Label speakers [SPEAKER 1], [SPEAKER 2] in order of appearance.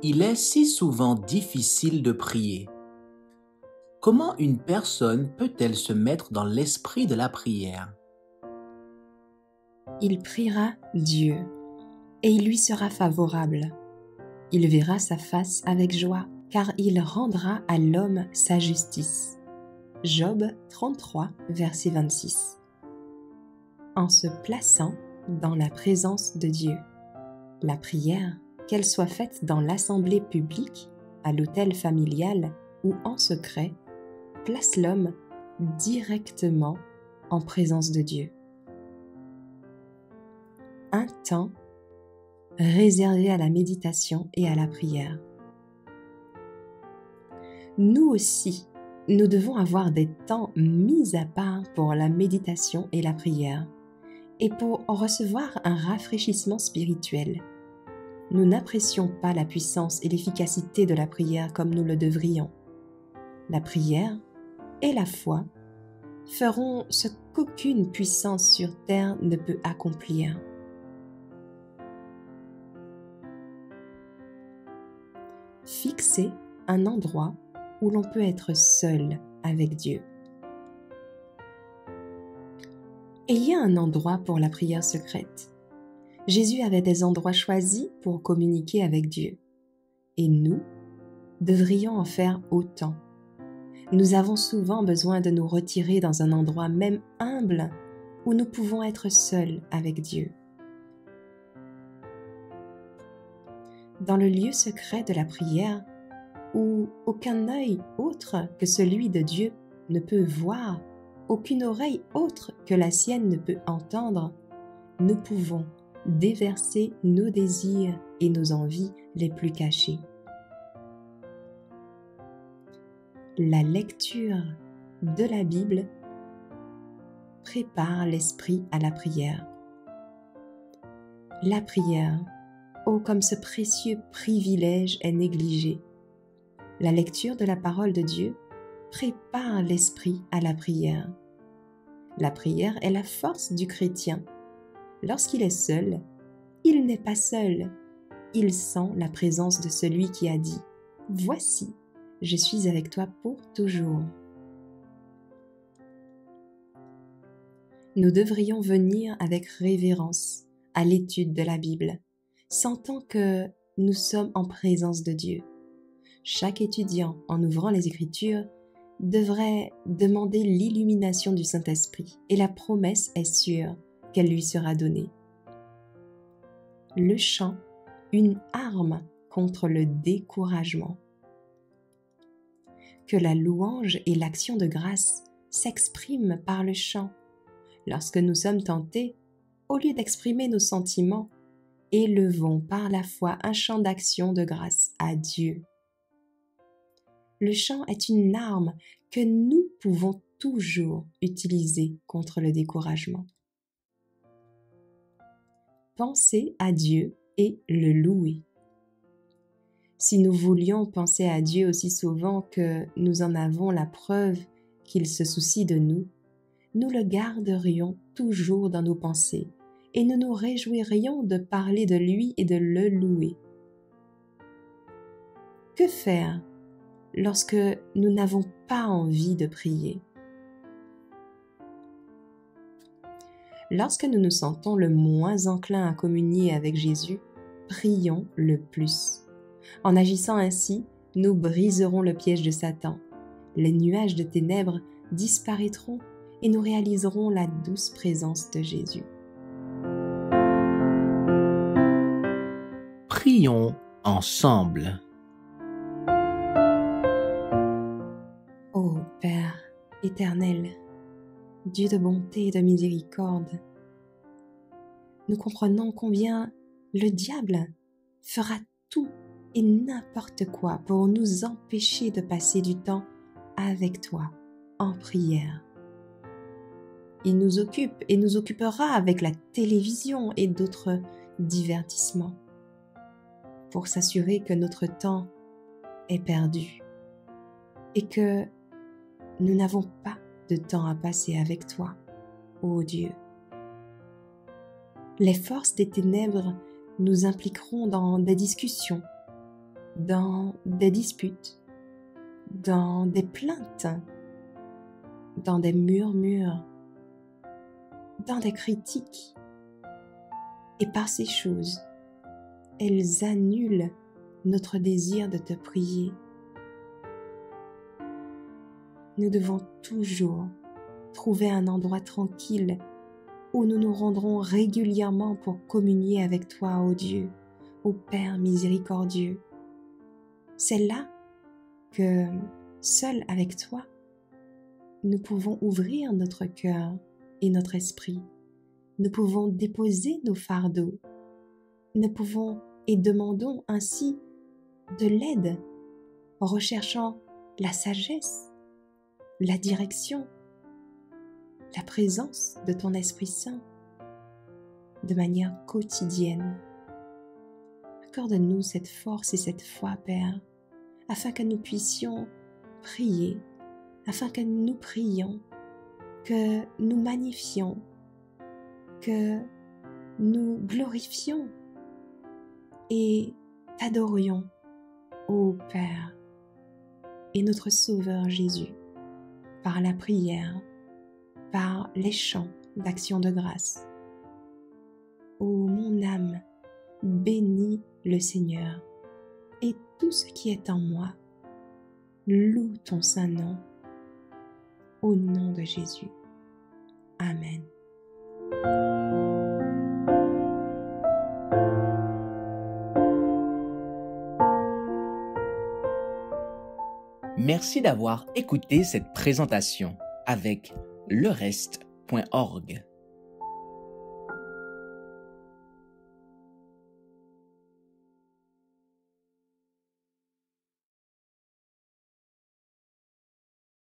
[SPEAKER 1] Il est si souvent difficile de prier. Comment une personne peut-elle se mettre dans l'esprit de la prière?
[SPEAKER 2] Il priera Dieu, et il lui sera favorable. Il verra sa face avec joie, car il rendra à l'homme sa justice. Job 33, verset 26. En se plaçant dans la présence de Dieu, la prière, qu'elle soit faite dans l'assemblée publique, à l'autel familial ou en secret, place l'homme directement en présence de Dieu. Un temps réservé à la méditation et à la prière. Nous aussi, nous devons avoir des temps mis à part pour la méditation et la prière, et pour en recevoir un rafraîchissement spirituel. Nous n'apprécions pas la puissance et l'efficacité de la prière comme nous le devrions. La prière et la foi feront ce qu'aucune puissance sur terre ne peut accomplir. Fixez un endroit où l'on peut être seul avec Dieu. Il y a un endroit pour la prière secrète. Jésus avait des endroits choisis pour communiquer avec Dieu. Et nous devrions en faire autant. Nous avons souvent besoin de nous retirer dans un endroit même humble où nous pouvons être seuls avec Dieu. Dans le lieu secret de la prière, où aucun œil autre que celui de Dieu ne peut voir, aucune oreille autre que la sienne ne peut entendre, nous pouvons déverser nos désirs et nos envies les plus cachés. La lecture de la Bible prépare l'esprit à la prière. La prière, oh comme ce précieux privilège est négligé. La lecture de la parole de Dieu prépare l'esprit à la prière. La prière est la force du chrétien. Lorsqu'il est seul, il n'est pas seul. Il sent la présence de celui qui a dit « Voici, je suis avec toi pour toujours ». Nous devrions venir avec révérence à l'étude de la Bible, sentant que nous sommes en présence de Dieu. Chaque étudiant, en ouvrant les Écritures, devrait demander l'illumination du Saint-Esprit, et la promesse est sûre qu'elle lui sera donnée. Le chant, une arme contre le découragement. Que la louange et l'action de grâce s'expriment par le chant. Lorsque nous sommes tentés, au lieu d'exprimer nos sentiments, élevons par la foi un chant d'action de grâce à Dieu. Le chant est une arme que nous pouvons toujours utiliser contre le découragement. Penser à Dieu et le louer. Si nous voulions penser à Dieu aussi souvent que nous en avons la preuve qu'il se soucie de nous, nous le garderions toujours dans nos pensées et nous nous réjouirions de parler de lui et de le louer. Que faire lorsque nous n'avons pas envie de prier? Lorsque nous nous sentons le moins enclins à communier avec Jésus, prions le plus. En agissant ainsi, nous briserons le piège de Satan. Les nuages de ténèbres disparaîtront et nous réaliserons la douce présence de Jésus.
[SPEAKER 1] Prions ensemble.
[SPEAKER 2] Ô Père éternel, Dieu de bonté et de miséricorde, nous comprenons combien le diable fera tout et n'importe quoi pour nous empêcher de passer du temps avec toi en prière. Il nous occupe et nous occupera avec la télévision et d'autres divertissements pour s'assurer que notre temps est perdu et que nous n'avons pas de temps à passer avec toi, ô Dieu. Les forces des ténèbres nous impliqueront dans des discussions, dans des disputes, dans des plaintes, dans des murmures, dans des critiques. Et par ces choses, elles annulent notre désir de te prier. Nous devons toujours trouver un endroit tranquille où nous nous rendrons régulièrement pour communier avec toi, ô Dieu, ô Père miséricordieux. C'est là que, seul avec toi, nous pouvons ouvrir notre cœur et notre esprit. Nous pouvons déposer nos fardeaux. Nous pouvons et demandons ainsi de l'aide en recherchant la sagesse, la direction, la présence de ton Esprit Saint de manière quotidienne. Accorde-nous cette force et cette foi, Père, afin que nous puissions prier, afin que nous prions, que nous magnifions, que nous glorifions et t'adorions, ô Père et notre Sauveur Jésus, par la prière, par les chants d'action de grâce. Ô mon âme, bénis le Seigneur, et tout ce qui est en moi, loue ton saint nom, au nom de Jésus. Amen.
[SPEAKER 1] Merci d'avoir écouté cette présentation avec lereste.org.